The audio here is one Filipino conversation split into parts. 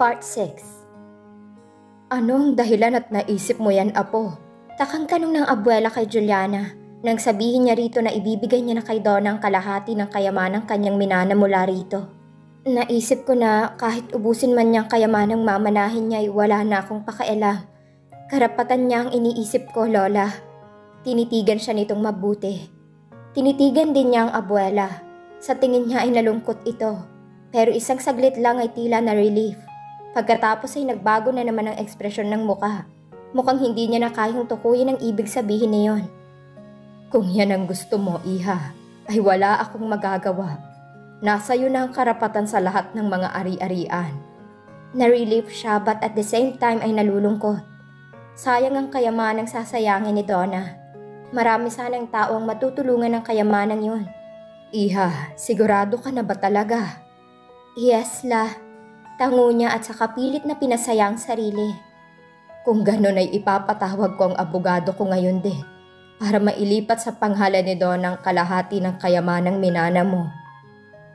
Part 6. Anong dahilan at naisip mo yan, Apo? Takang tanong ng abuela kay Juliana nang sabihin niya rito na ibibigay niya na kay Donna ang kalahati ng kayamanang kanyang minana mula rito. Naisip ko na kahit ubusin man niyang kayamanang mamanahin niya ay wala na akong pakialam. Karapatan niya ang iniisip ko, Lola. Tinitigan siya nitong mabuti. Tinitigan din niya ang abuela. Sa tingin niya ay nalungkot ito. Pero isang saglit lang ay tila na relief. Pagkatapos ay nagbago na naman ang ekspresyon ng muka. Mukhang hindi niya na kayang tukuyin ang ibig sabihin niyon. Kung yan ang gusto mo, Iha, ay wala akong magagawa. Nasa iyo na ang karapatan sa lahat ng mga ari-arian. Na-relief siya but at the same time ay nalulungkot. Sayang ang kayamanang sasayangin ni Donna. Marami sanang tao ang matutulungan ng kayamanang yon. Iha, sigurado ka na ba talaga? Yes, La. Tango niya at saka pilit na pinasaya ang sarili. Kung ganon ay ipapatawag ko ang abogado ko ngayon din para mailipat sa panghala ni Donna ang kalahati ng kayamanang minana mo.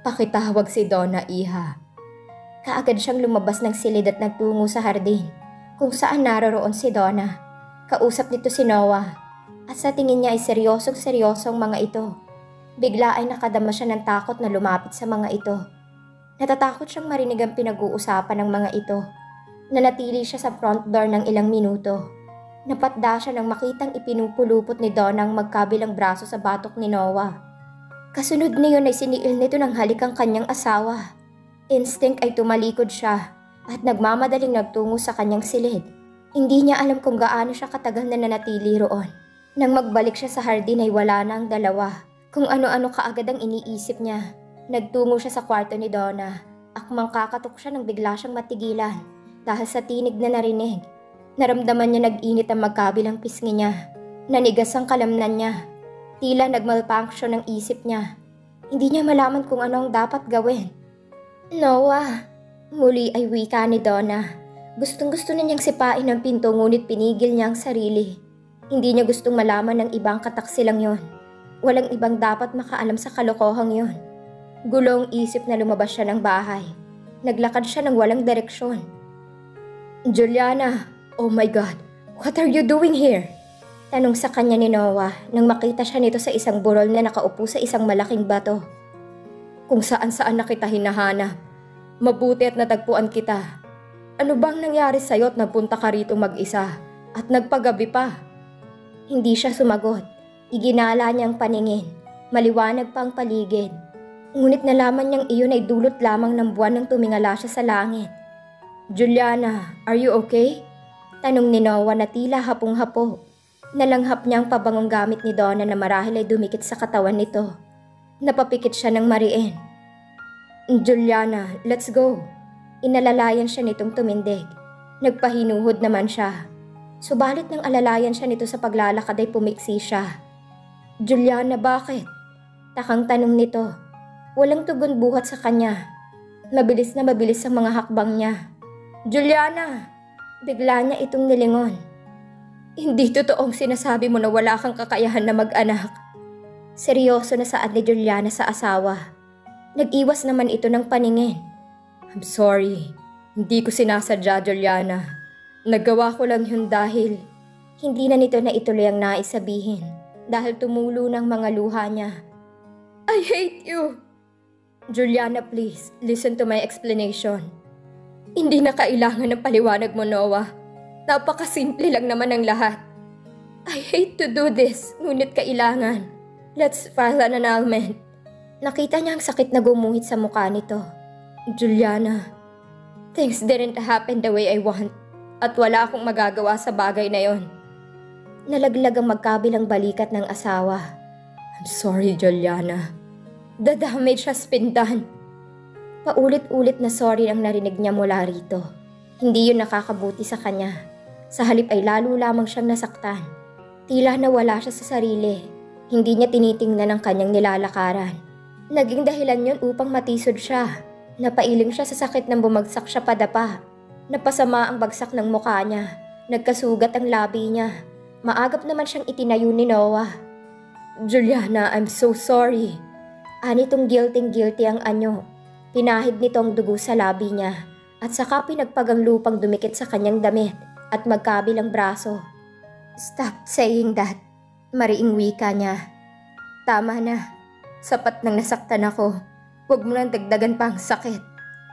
Pakitawag si Donna, Iha. Kaagad siyang lumabas ng silid at nagtungo sa hardin kung saan naroroon si Donna. Kausap nito si Noah at sa tingin niya ay seryosong-seryosong mga ito. Bigla ay nakadama siya ng takot na lumapit sa mga ito. Natatakot siyang marinig ang pinag-uusapan ng mga ito. Nanatili siya sa front door ng ilang minuto. Napatda siya nang makitang ipinupulupot ni Donna ang magkabilang braso sa batok ni Noah. Kasunod niyon ay siniil nito ng halik ang kanyang asawa. Instinct ay tumalikod siya at nagmamadaling nagtungo sa kanyang silid. Hindi niya alam kung gaano siya katagal na nanatili roon. Nang magbalik siya sa hardin ay wala na ang dalawa. Kung ano-ano kaagad ang iniisip niya. Nagtungo siya sa kwarto ni Donna. Akmang kakatok siya nang bigla siyang matigilan dahil sa tinig na narinig. Naramdaman niya nag-init ang magkabilang pisngi niya. Nanigas ang kalamnan niya. Tila nagmalfunction ang isip niya. Hindi niya malaman kung ano ang dapat gawin. Noah! Muli ay wika ni Donna. Gustong-gusto na niyang sipain ang pinto ngunit pinigil niya ang sarili. Hindi niya gustong malaman ng ibang kataksilang yon. Walang ibang dapat makaalam sa kalokohang yon. Gulong isip na lumabas siya ng bahay. Naglakad siya ng walang direksyon. Juliana, oh my God, what are you doing here? Tanong sa kanya ni Noah nang makita siya nito sa isang burol na nakaupo sa isang malaking bato. Kung saan-saan na kita hinahanap. Mabuti at natagpuan kita. Ano bang nangyari sa'yo at napunta ka rito mag-isa at nagpagabi pa? Hindi siya sumagot. Iginala niyang paningin. Maliwanag pa ang paligid. Ngunit nalaman niyang iyon ay dulot lamang ng buwan nang tumingala siya sa langit. Juliana, are you okay? Tanong ni Noah na tila hapong-hapo. Nalanghap niya ang pabangong gamit ni Donna na marahil ay dumikit sa katawan nito. Napapikit siya ng mariin. Juliana, let's go. Inalalayan siya nitong tumindig. Nagpahinuhod naman siya. Subalit nang alalayan siya nito sa paglalakad ay pumiksi siya. Juliana, bakit? Takang tanong nito. Walang tugon buhat sa kanya. Mabilis na mabilis ang mga hakbang niya. Juliana! Bigla niya itong nilingon. Hindi totoong sinasabi mo na wala kang kakayahan na mag-anak. Seryoso na saad ni Juliana sa asawa. Nag-iwas naman ito ng paningin. I'm sorry. Hindi ko sinasadya, Juliana. Nagawa ko lang yun dahil hindi na nito na ituloy ang nais sabihin dahil tumulo ng mga luha niya. I hate you! Juliana, please, listen to my explanation. Hindi na kailangan ng paliwanag mo, Noah. Napakasimple lang naman ang lahat. I hate to do this, ngunit kailangan. Let's file an annulment. Nakita niya ang sakit na gumuhit sa mukha nito. Juliana, things didn't happen the way I want at wala akong magagawa sa bagay na yon. Nalaglag ang magkabilang balikat ng asawa. I'm sorry, Juliana. The damage has been done. Paulit-ulit na sorry ang narinig niya mula rito. Hindi yun nakakabuti sa kanya. Sa halip ay lalo lamang siyang nasaktan. Tila nawala siya sa sarili. Hindi niya tinitingnan ang kanyang nilalakaran. Naging dahilan yun upang matisod siya. Napailing siya sa sakit nang bumagsak siya padapa. Napasama ang bagsak ng mukha niya. Nagkasugat ang labi niya. Maagap naman siyang itinayo ni Noah. Juliana, I'm so sorry. Anitong guilty ang anyo. Pinahid nito ang dugo sa labi niya at saka pinagpagang lupang dumikit sa kanyang damit at magkabilang braso. "Stop saying that," mariing wika niya. "Tama na. Sapat nang nasaktan ako. Huwag mo nang dagdagan pa ang sakit.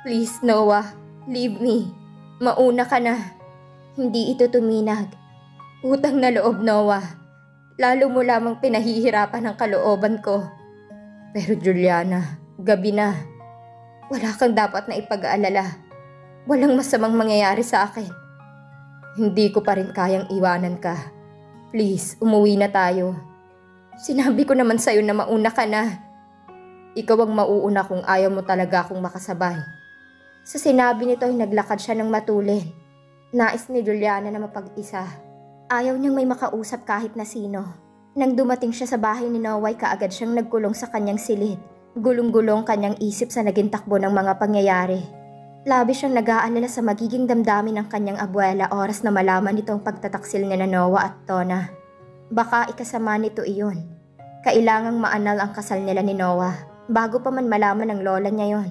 Please, Noah, leave me. Mauna ka na." Hindi ito tuminag. "Utang na loob, Noah. Lalo mo lamang pinahihirapan ang kalooban ko." "Pero Juliana, gabi na. Wala kang dapat na ipag-aalala. Walang masamang mangyayari sa akin. Hindi ko pa rin kayang iwanan ka. Please, umuwi na tayo. Sinabi ko naman sa'yo na mauna ka na." "Ikaw ang mauuna kung ayaw mo talaga akong makasabay." Sa sinabi nito ay naglakad siya ng matulin. Nais ni Juliana na mapag-isa. Ayaw niyang may makausap kahit na sino. Nang dumating siya sa bahay ni Noah ay kaagad siyang nagkulong sa kanyang silid. Gulong-gulong kanyang isip sa naging takbo ng mga pangyayari. Labis siyang nag-aalala sa magiging damdamin ng kanyang abuela oras na malaman nitong pagtataksil ni Noah at Tona. Baka ikasama nito iyon. Kailangang maanal ang kasal nila ni Noah bago pa man malaman ng lola niya yon.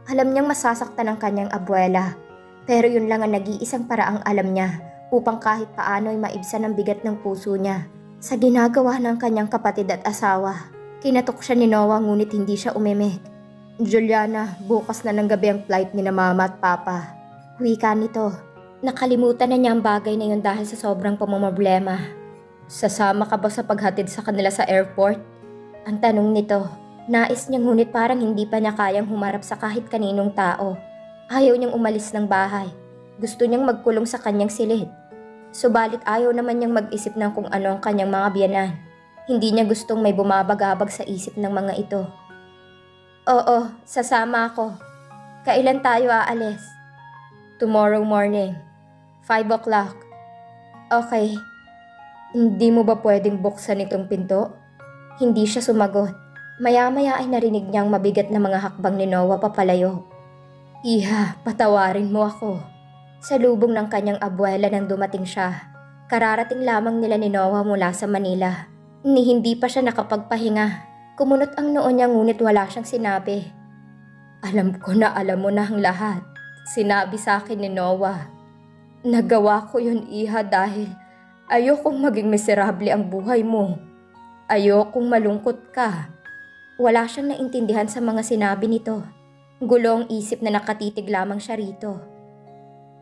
Alam niyang masasaktan ang kanyang abuela, pero yun lang ang nag-iisang paraang alam niya upang kahit paano ay maibsan ang bigat ng puso niya sa ginagawa ng kanyang kapatid at asawa. Kinatok siya ni Noah ngunit hindi siya umimik. "Juliana, bukas na ng gabi ang flight ni na mama at papa." Wika nito. Nakalimutan na niya ang bagay na yun dahil sa sobrang pamumroblema. "Sasama ka ba sa paghatid sa kanila sa airport?" Ang tanong nito. Nais niya ngunit parang hindi pa niya kayang humarap sa kahit kaninong tao. Ayaw niyang umalis ng bahay. Gusto niyang magkulong sa kanyang silid. Subalit ayaw naman niyang mag-isip ng kung ano ang kanyang mga biyanan. Hindi niya gustong may bumabagabag sa isip ng mga ito. "Oo, sasama ako. Kailan tayo aalis?" "Tomorrow morning, 5 o'clock. "Okay. Hindi mo ba pwedeng buksan itong pinto?" Hindi siya sumagot. Maya-maya ay narinig niyang mabigat na mga hakbang ni Noah papalayo. "Iha, patawarin mo ako." Sa lubong ng kanyang abuela nang dumating siya. Kararating lamang nila ni Noah mula sa Manila. Hindi pa siya nakapagpahinga. Kumunot ang noo niya ngunit wala siyang sinabi. "Alam ko na alam mo na ang lahat," sinabi sa akin ni Noah. "Nagawa ko yun, iha, dahil ayokong maging miserable ang buhay mo. Ayokong malungkot ka." Wala siyang naintindihan sa mga sinabi nito. Gulong isip na nakatitig lamang siya rito.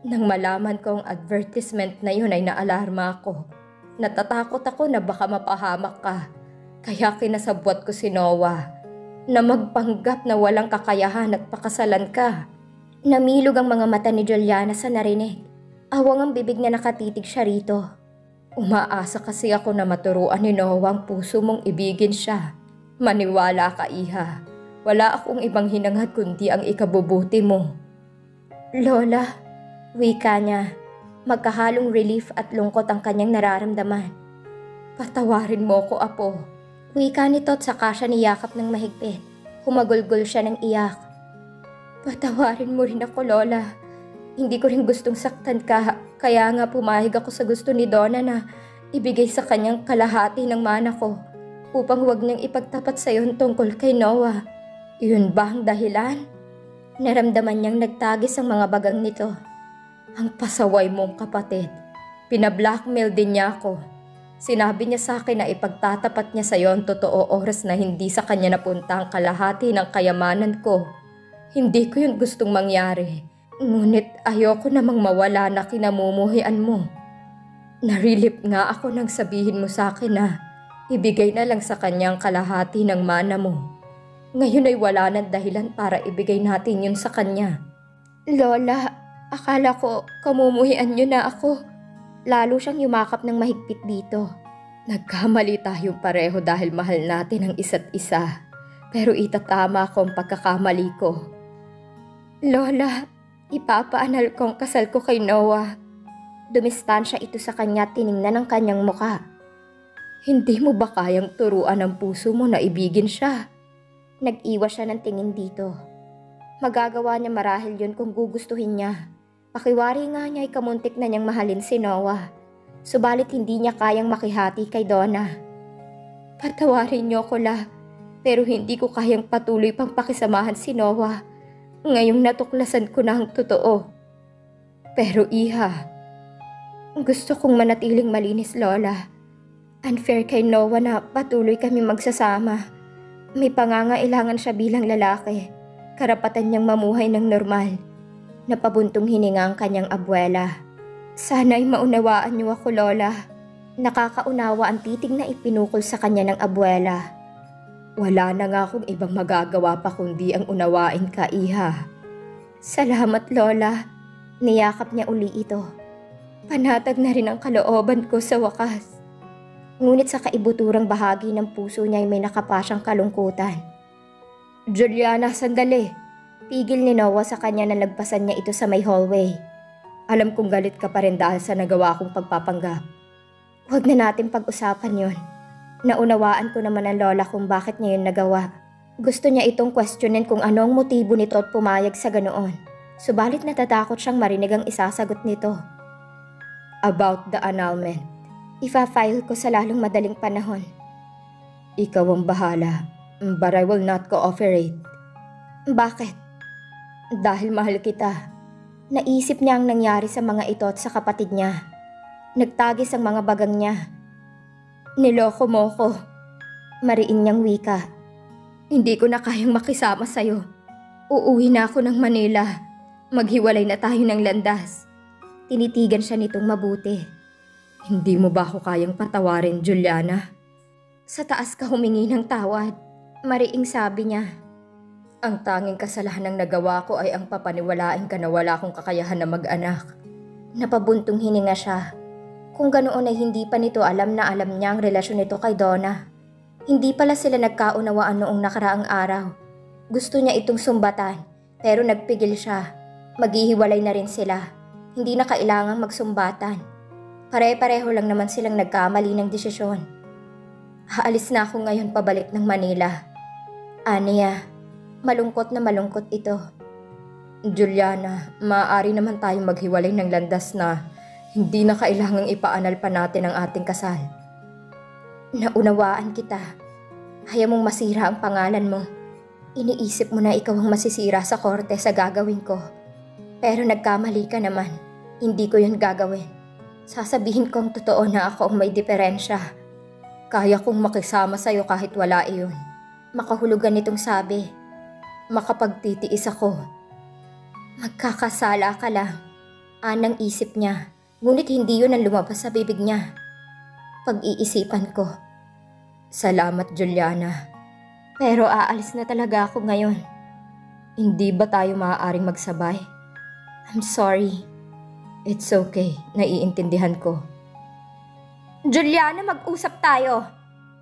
Nang malaman ko ang advertisement na yun ay naalarma ako. Natatakot ako na baka mapahamak ka. Kaya kinasabwat ko si Noah na magpanggap na walang kakayahan at pakasalan ka. Namilog ang mga mata ni Juliana sa narinig. Awang ang bibig na nakatitig siya rito. Umaasa kasi ako na maturuan ni Noah ang puso mong ibigin siya. Maniwala ka, iha. Wala akong ibang hinangad kundi ang ikabubuti mo." "Lola," wika niya. Magkahalong relief at lungkot ang kanyang nararamdaman. "Patawarin mo ko, apo." Wika nito at saka siya niyakap ng mahigpit. Humagulgol siya ng iyak. "Patawarin mo rin ako, Lola. Hindi ko rin gustong saktan ka. Kaya nga pumahig ako sa gusto ni Donna na ibigay sa kanyang kalahati ng mana ko upang huwag niyang ipagtapat sa iyo tungkol kay Noah. Iyon ba ang dahilan?" Naramdaman niyang nagtagis ang mga bagang nito. "Ang pasaway mong kapatid. Pinablackmail din niya ako. Sinabi niya sa akin na ipagtatapat niya sa iyo ang totoo oras na hindi sa kanya napunta ang kalahati ng kayamanan ko. Hindi ko yun gustong mangyari. Ngunit ayoko namang mawala na kinamumuhian mo. Narilip nga ako nang sabihin mo sa akin na ibigay na lang sa kanyang kalahati ng mana mo. Ngayon ay wala na dahilan para ibigay natin yun sa kanya." "Lola, akala ko kamumuhian niyo na ako." Lalo siyang yumakap ng mahigpit dito. "Nagkamali tayong pareho dahil mahal natin ang isa't isa. Pero itatama ko ang pagkakamali ko." "Lola, ipapaanal ko ang kasal ko kay Noah." Dumistansya ito sa kanya at tiningnan ang kanyang muka. "Hindi mo ba kayang turuan ang puso mo na ibigin siya?" Nag-iwas siya ng tingin dito. Magagawa niya marahil yun kung gugustuhin niya. Pakiwari nga niya ay kamuntik na niyang mahalin si Noah. Subalit hindi niya kayang makihati kay Donna. "Patawarin niyo ko, La, pero hindi ko kayang patuloy pang pakisamahan si Noah. Ngayong natuklasan ko na ang totoo. Pero Iha, gusto kong manatiling malinis, Lola. Unfair kay Noah na patuloy kami magsasama. May pangangailangan siya bilang lalaki. Karapatan niyang mamuhay ng normal. Napabuntong hininga ang kanyang abuela. Sana'y maunawaan niyo ako, Lola. Nakakaunawa ang titig na ipinukol sa kanya ng abuela. Wala na nga akong ibang magagawa pa kundi ang unawain ka, Iha. Salamat, Lola. Niyakap niya uli ito. Panatag na rin ang kalooban ko sa wakas. Ngunit sa kaibuturang bahagi ng puso niya ay may nakapasyang kalungkutan. Juliana, sandali. Pigil ni Noah sa kanya na lagpasan niya ito sa may hallway. Alam kong galit ka pa rin dahil sa nagawa kong pagpapanggap. Huwag na natin pag-usapan yon. Naunawaan ko naman ang lola kung bakit niya yun nagawa. Gusto niya itong questionin kung ano ang motibo nito at pumayag sa ganoon. Subalit natatakot siyang marinig ang isasagot nito. About the annulment. Ifa-file ko sa lalong madaling panahon. Ikaw ang bahala, but I will not cooperate. Bakit? Dahil mahal kita. Naisip niya ang nangyari sa mga ito at sa kapatid niya. Nagtagis ang mga bagang niya. Niloko mo ko. Mariin niyang wika. Hindi ko na kayang makisama sa'yo. Uuwi na ako ng Manila. Maghiwalay na tayo ng landas. Tinitigan siya nitong mabuti. Hindi mo ba ako kayang patawarin, Juliana? Sa taas ka humingi ng tawad. Mariing sabi niya. Ang tanging kasalanan ng nagawa ko ay ang papaniwalain ka na wala akong kakayahan na mag-anak. Napabuntong hininga siya. Kung ganoon ay hindi pa nito alam na alam niya ang relasyon nito kay Donna. Hindi pala sila nagkaunawaan noong nakaraang araw. Gusto niya itong sumbatan, pero nagpigil siya. Maghihiwalay na rin sila. Hindi na kailangang magsumbatan. Pare-pareho lang naman silang nagkamali ng desisyon. Haalis na ako ngayon pabalik ng Manila. Aniya, malungkot na malungkot ito. Juliana, maaari naman tayong maghiwalay ng landas na hindi na kailangang ipaanal pa natin ang ating kasal. Naunawaan kita. Ayaw mong masira ang pangalan mo. Iniisip mo na ikaw ang masisira sa korte sa gagawin ko. Pero nagkamali ka naman. Hindi ko yun gagawin. Sasabihin ko ang totoo na ako ang may diferensya. Kaya kong makisama sa'yo kahit wala iyon. Makahulugan nitong sabi. Makapagtitiis ako. Magkakasala ka lang. Anang isip niya. Ngunit hindi yun ang lumabas sa bibig niya. Pag-iisipan ko. Salamat, Juliana. Pero aalis na talaga ako ngayon. Hindi ba tayo maaaring magsabay? I'm sorry. It's okay. Naiintindihan ko. Juliana, mag-usap tayo.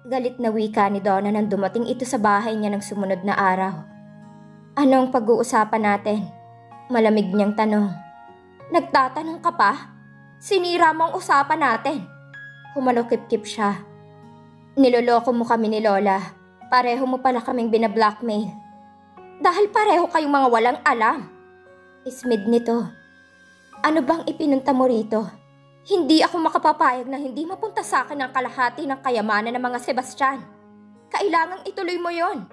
Galit na wika ni Donna nang dumating ito sa bahay niya ng sumunod na araw. Anong pag-uusapan natin? Malamig niyang tanong. Nagtatanong ka pa? Sinira mo ang usapan natin. Humalokip-kip siya. Niloloko mo kami ni Lola. Pareho mo pala kaming binablockmail. Dahil pareho kayong mga walang alam. Ismid nito. Ano bang ipinunta mo rito? Hindi ako makapapayag na hindi mapunta sa akin ang kalahati ng kayamanan ng mga Sebastian. Kailangang ituloy mo yon.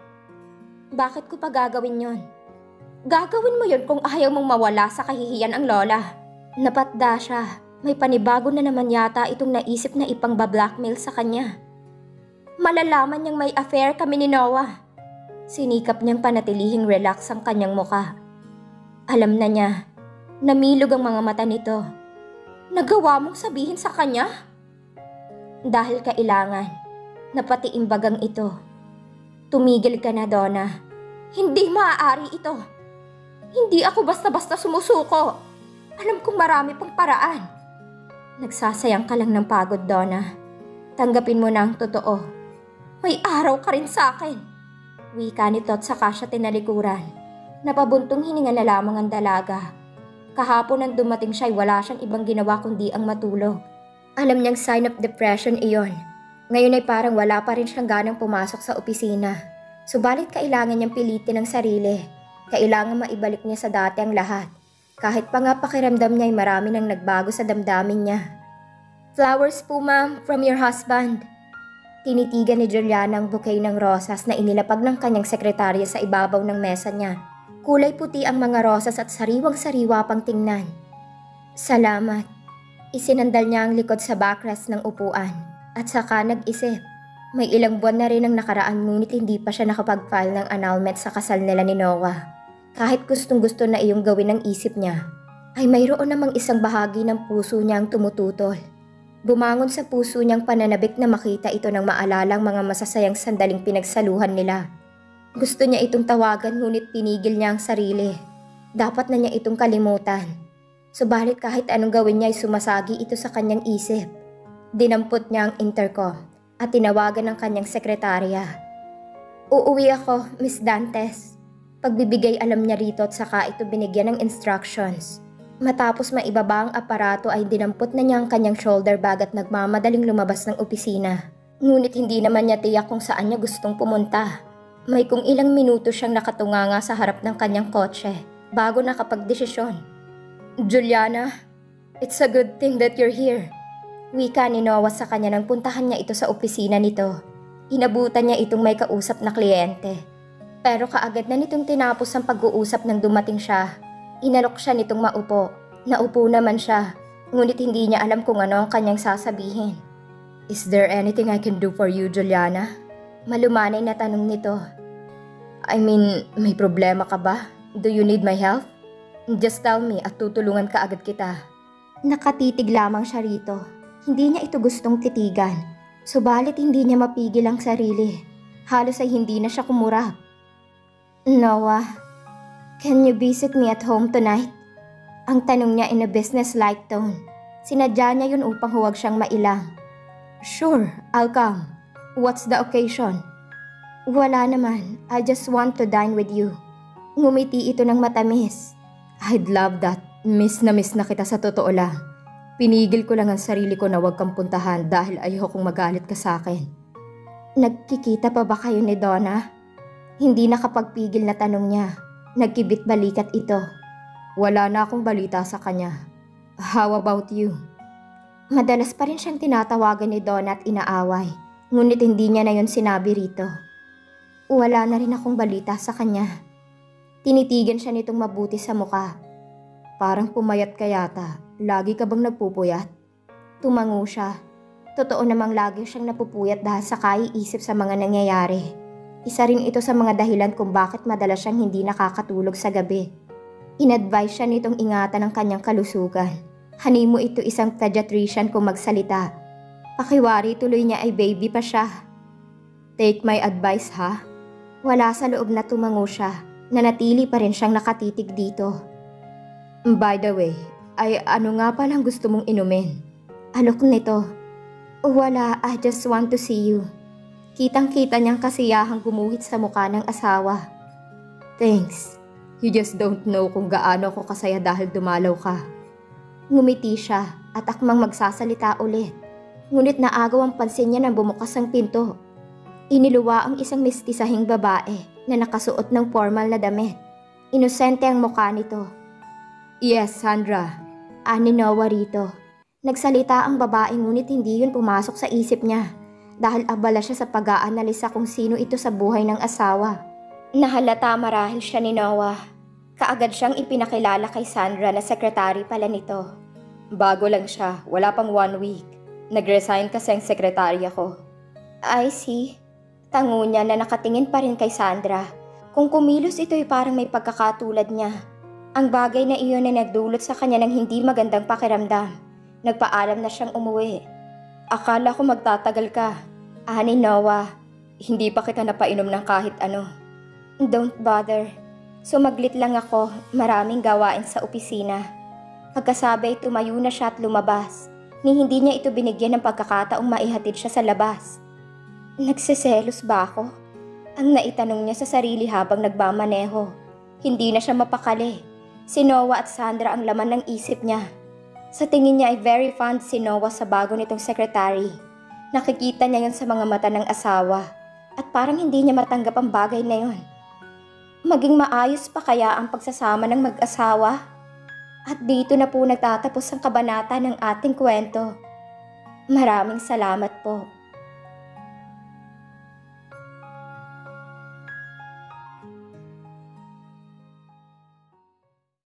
Bakit ko pa gagawin yon? Gagawin mo yon kung ayaw mong mawala sa kahihiyan ang Lola. Napatda siya. May panibago na naman yata itong naisip na ipang-blackmail sa kanya. Malalaman niyang may affair kami ni Noah. Sinikap niyang panatilihing relax ang kanyang muka. Alam na niya. Namilog ang mga mata nito. Nagawa mong sabihin sa kanya? Dahil kailangan. Napati imbagang ito. Tumigil ka na, Donna. Hindi maaari ito. Hindi ako basta-basta sumusuko. Alam kong marami pang paraan. Nagsasayang ka lang ng pagod, Donna. Tanggapin mo na ang totoo. May araw ka rin sa akin. Wika nito at saka siya tinalikuran. Napabuntong hininga na lamang ang dalaga. Kahapon nang dumating siya ay wala siyang ibang ginawa kundi ang matulog. Alam niyang sign of depression iyon. Ngayon ay parang wala pa rin siyang ganang pumasok sa opisina. Subalit kailangan niyang pilitin ang sarili. Kailangan maibalik niya sa dati ang lahat. Kahit pa nga pakiramdam niya ay marami nang nagbago sa damdamin niya. Flowers po, ma'am, from your husband. Tinitigan ni Juliana ang bouquet ng rosas na inilapag ng kanyang sekretarya sa ibabaw ng mesa niya. Kulay puti ang mga rosas at sariwang-sariwa pang tingnan. Salamat. Isinandal niya ang likod sa backrest ng upuan at saka nag-isip. May ilang buwan na rin ang nakaraan ngunit hindi pa siya nakapag-file ng annulment sa kasal nila ni Noah. Kahit gustong-gusto na iyong gawin ng isip niya, ay mayroon namang isang bahagi ng puso niya ang tumututol. Bumangon sa puso niyang pananabik na makita ito ng maalalang mga masasayang sandaling pinagsaluhan nila. Gusto niya itong tawagan ngunit pinigil niya ang sarili. Dapat na niya itong kalimutan. Subalit kahit anong gawin niya ay sumasagi ito sa kanyang isip. Dinampot niya ang intercom at tinawagan ng kanyang sekretarya. Uuwi ako, Miss Dantes. Pagbibigay alam niya rito at saka ito binigyan ng instructions. Matapos maibaba ang aparato ay dinampot na niya ang kanyang shoulder bag at nagmamadaling lumabas ng opisina. Ngunit hindi naman niya tiyak kung saan niya gustong pumunta. May kung ilang minuto siyang nakatunganga sa harap ng kanyang kotse bago nakapagdesisyon. Juliana, it's a good thing that you're here. Wika ni Noah sa kanya nang puntahan niya ito sa opisina nito. Inabutan niya itong may kausap na kliyente. Pero kaagad na nitong tinapos ang pag-uusap nang dumating siya. Inalok siya nitong maupo. Naupo naman siya, ngunit hindi niya alam kung ano ang kanyang sasabihin. Is there anything I can do for you, Juliana? Malumanay na tanong nito. I mean, may problema ka ba? Do you need my help? Just tell me at tutulungan ka agad kita. Nakatitig lamang siya rito. Hindi niya ito gustong titigan. Subalit hindi niya mapigil ang sarili. Halos ay hindi na siya kumurap. Noah, can you visit me at home tonight? Ang tanong niya in a business-like tone. Sinadya niya yun upang huwag siyang mailang. Sure, I'll come. What's the occasion? Wala naman. I just want to dine with you. Ngumiti ito ng matamis. I'd love that. Miss na kita sa totoo lang. Pinigil ko lang ang sarili ko na huwag kang puntahan dahil ayokong magalit ka sa akin. Nagkikita pa ba kayo ni Donna? Hindi nakapagpigil na tanong niya. Nagkibit balikat ito. Wala na akong balita sa kanya. How about you? Madalas pa rin siyang tinatawagan ni Donna at inaaway. Ngunit hindi niya na yun sinabi rito. Wala na rin akong balita sa kanya. Tinitigan siya nitong mabuti sa muka. Parang pumayat ka yata. Lagi ka bang nagpupuyat? Tumango siya. Totoo namang lagi siyang napupuyat dahil sa kaiisip sa mga nangyayari. Isa rin ito sa mga dahilan kung bakit madalas siyang hindi nakakatulog sa gabi. In-advise siya nitong ingatan ang kanyang kalusugan. Hani mo ito isang pediatrician kung magsalita. Pakiwari tuloy niya ay baby pa siya. Take my advice ha? Wala sa loob na tumango siya. Nanatili pa rin siyang nakatitig dito. By the way, ay ano nga palang gusto mong inumin? Alok nito. Wala, I just want to see you. Kitang-kita niyang kasiyahang gumuhit sa mukha ng asawa. Thanks. You just don't know kung gaano ako kasaya dahil dumalaw ka. Ngumiti siya at akmang magsasalita ulit. Ngunit naagaw ang pansin niya nang bumukas ang pinto. Iniluwa ang isang mistisahing babae na nakasuot ng formal na damit. Inosente ang mukha nito. Yes, Sandra. Ani Noah rito. Nagsalita ang babae ngunit hindi yun pumasok sa isip niya dahil abala siya sa pag-aanalisa kung sino ito sa buhay ng asawa. Nahalata marahil siya ni Noah. Kaagad siyang ipinakilala kay Sandra na sekretary pala nito. Bago lang siya, wala pang 1 week. Nag-resign kasi ang sekretarya ko. I see. Tango niya na nakatingin pa rin kay Sandra. Kung kumilos ito'y parang may pagkakatulad niya. Ang bagay na iyon ay nagdulot sa kanya ng hindi magandang pakiramdam. Nagpaalam na siyang umuwi. Akala ko magtatagal ka. Ani Noah, hindi pa kita napainom ng kahit ano. Don't bother. Sumaglit lang ako, maraming gawain sa opisina. Pagkasabay tumayo na siya at lumabas. Ni hindi niya ito binigyan ng pagkakataong maihatid siya sa labas. Nagseselos ba ako? Ang naitanong niya sa sarili habang nagmamaneho. Hindi na siya mapakali. Si Noah at Sandra ang laman ng isip niya. Sa tingin niya ay very fond si Noah sa bago nitong secretary. Nakikita niya yun sa mga mata ng asawa at parang hindi niya matanggap ang bagay na yun. Maging maayos pa kaya ang pagsasama ng mag-asawa? At dito na po nagtatapos ang kabanata ng ating kwento. Maraming salamat po.